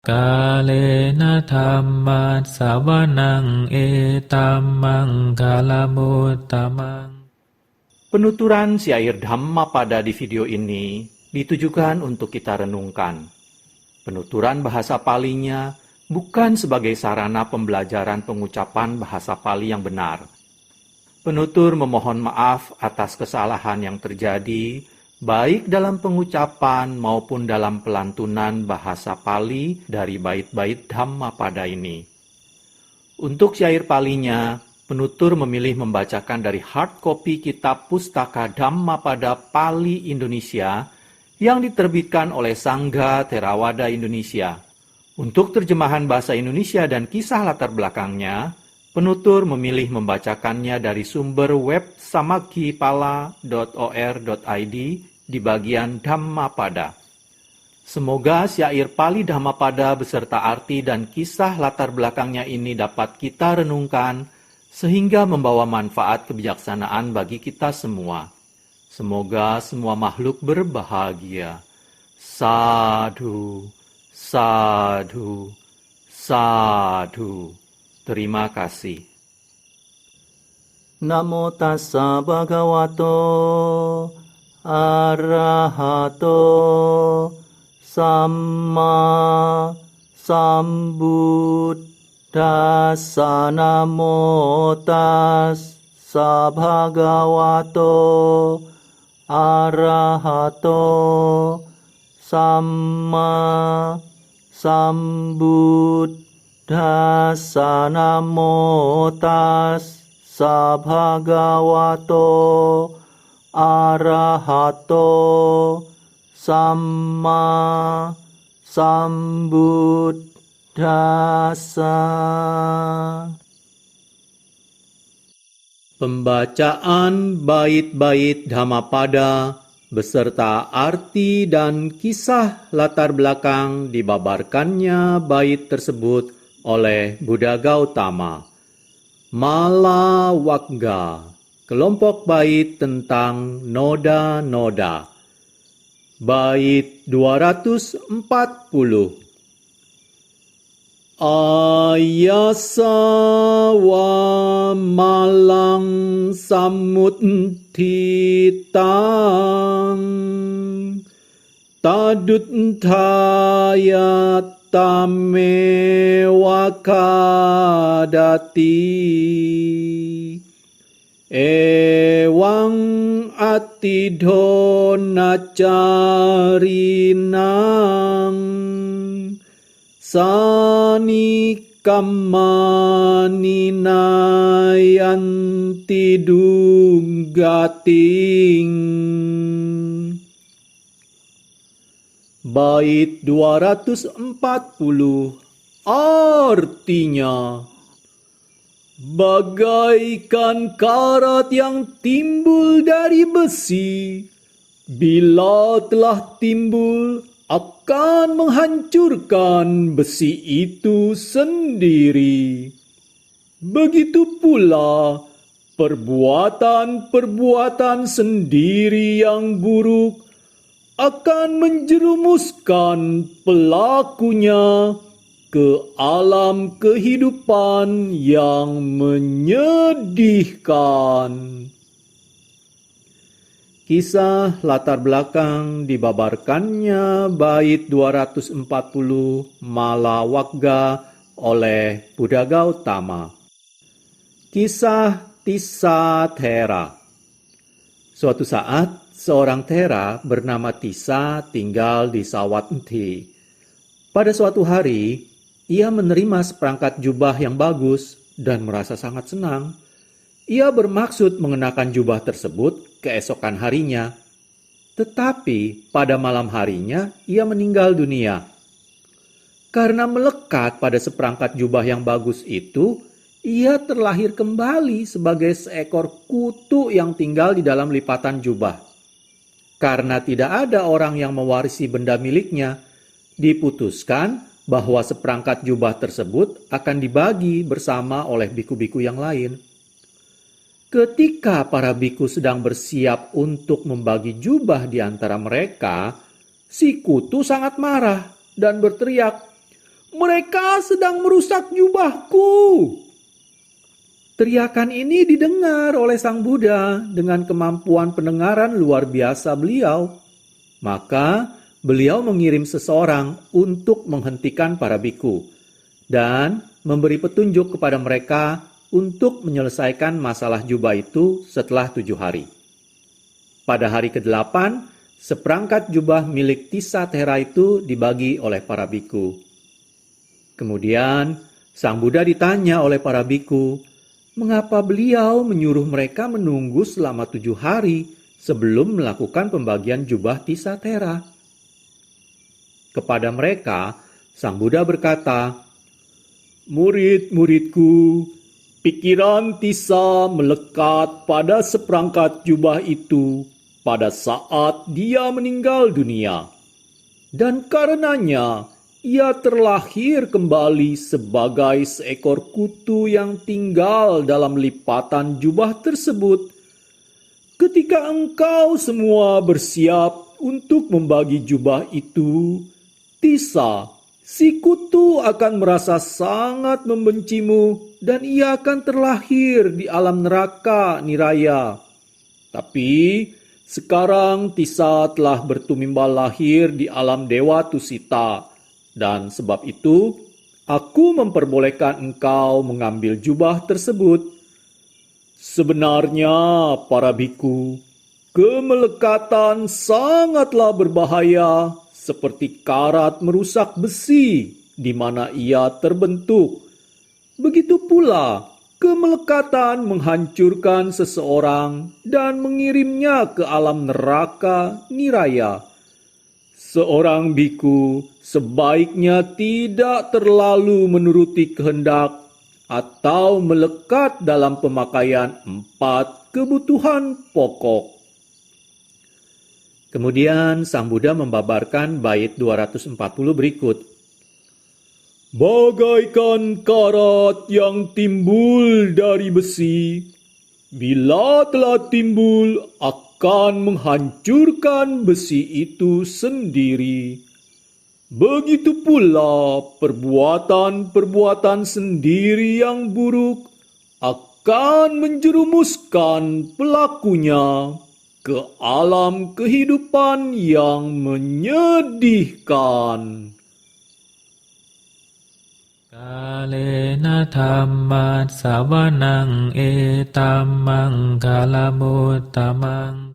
Kalena dhammat sawanang etamang kalamutamang. Penuturan syair Dhammapada di video ini ditujukan untuk kita renungkan. Penuturan bahasa Palinya bukan sebagai sarana pembelajaran pengucapan bahasa Pali yang benar. Penutur memohon maaf atas kesalahan yang terjadi, baik dalam pengucapan maupun dalam pelantunan bahasa Pali dari bait-bait Dhammapada ini. Untuk syair Palinya, penutur memilih membacakan dari hard copy kitab Pustaka Dhammapada Pali Indonesia yang diterbitkan oleh Sangga Theravada Indonesia. Untuk terjemahan bahasa Indonesia dan kisah latar belakangnya, penutur memilih membacakannya dari sumber web samakkhipala.or.id di bagian Dhammapada. Semoga syair Pali Dhammapada beserta arti dan kisah latar belakangnya ini dapat kita renungkan sehingga membawa manfaat kebijaksanaan bagi kita semua. Semoga semua makhluk berbahagia. Sadhu, sadhu, sadhu. Terima kasih. Namo tassa bhagavato arahato samma sambuddhassa. Namo tassa bhagavato arahato samma sambuddhassa. Namo tassa bhagavato arahato samma sambuddhassa. Pembacaan bait-bait Dhammapada beserta arti dan kisah latar belakang dibabarkannya bait tersebut oleh Buddha Gautama. Mala Wagga, kelompok bait tentang noda-noda. Bait 240. Ayasa wa malang samutthitang taduttaya tame wakadati ewang atidhonacarinang sanikammaninayanti dunggating. Bait 240 artinya, bagaikan karat yang timbul dari besi, bila telah timbul akan menghancurkan besi itu sendiri. Begitu pula perbuatan-perbuatan sendiri yang buruk akan menjerumuskan pelakunya ke alam kehidupan yang menyedihkan. Kisah latar belakang dibabarkannya bait 240 Mala Wagga oleh Buddha Gautama. Kisah Tissa Thera. Suatu saat, seorang Thera bernama Tissa tinggal di Sawathenti. Pada suatu hari, ia menerima seperangkat jubah yang bagus dan merasa sangat senang. Ia bermaksud mengenakan jubah tersebut keesokan harinya. Tetapi pada malam harinya ia meninggal dunia. Karena melekat pada seperangkat jubah yang bagus itu, ia terlahir kembali sebagai seekor kutu yang tinggal di dalam lipatan jubah. Karena tidak ada orang yang mewarisi benda miliknya, diputuskan bahwa seperangkat jubah tersebut akan dibagi bersama oleh biku-biku yang lain. Ketika para biku sedang bersiap untuk membagi jubah di antara mereka, si kutu sangat marah dan berteriak, Mereka sedang merusak jubahku. Teriakan ini didengar oleh Sang Buddha dengan kemampuan pendengaran luar biasa beliau. Maka beliau mengirim seseorang untuk menghentikan para biku dan memberi petunjuk kepada mereka untuk menyelesaikan masalah jubah itu setelah 7 hari. Pada hari ke-8, seperangkat jubah milik Tissa Thera itu dibagi oleh para biku. Kemudian Sang Buddha ditanya oleh para biku, mengapa beliau menyuruh mereka menunggu selama 7 hari sebelum melakukan pembagian jubah Tissa Thera? Kepada mereka, Sang Buddha berkata, murid-muridku, pikiran Tissa melekat pada seperangkat jubah itu pada saat dia meninggal dunia. Dan karenanya, ia terlahir kembali sebagai seekor kutu yang tinggal dalam lipatan jubah tersebut. Ketika engkau semua bersiap untuk membagi jubah itu, Tissa, si kutu akan merasa sangat membencimu dan ia akan terlahir di alam neraka niraya. Tapi sekarang Tissa telah bertumimbal lahir di alam Dewa Tusita. Dan sebab itu, aku memperbolehkan engkau mengambil jubah tersebut. Sebenarnya, para biku, kemelekatan sangatlah berbahaya, seperti karat merusak besi di mana ia terbentuk. Begitu pula, kemelekatan menghancurkan seseorang dan mengirimnya ke alam neraka niraya. Seorang biku sebaiknya tidak terlalu menuruti kehendak atau melekat dalam pemakaian 4 kebutuhan pokok. Kemudian Sang Buddha membabarkan bait 240 berikut. Bagaikan karat yang timbul dari besi, bila telah timbul akan menghancurkan besi itu sendiri. Begitu pula perbuatan-perbuatan sendiri yang buruk akan menjerumuskan pelakunya ke alam kehidupan yang menyedihkan. Kalena dhammat savanang etammang kalamuttamaṃ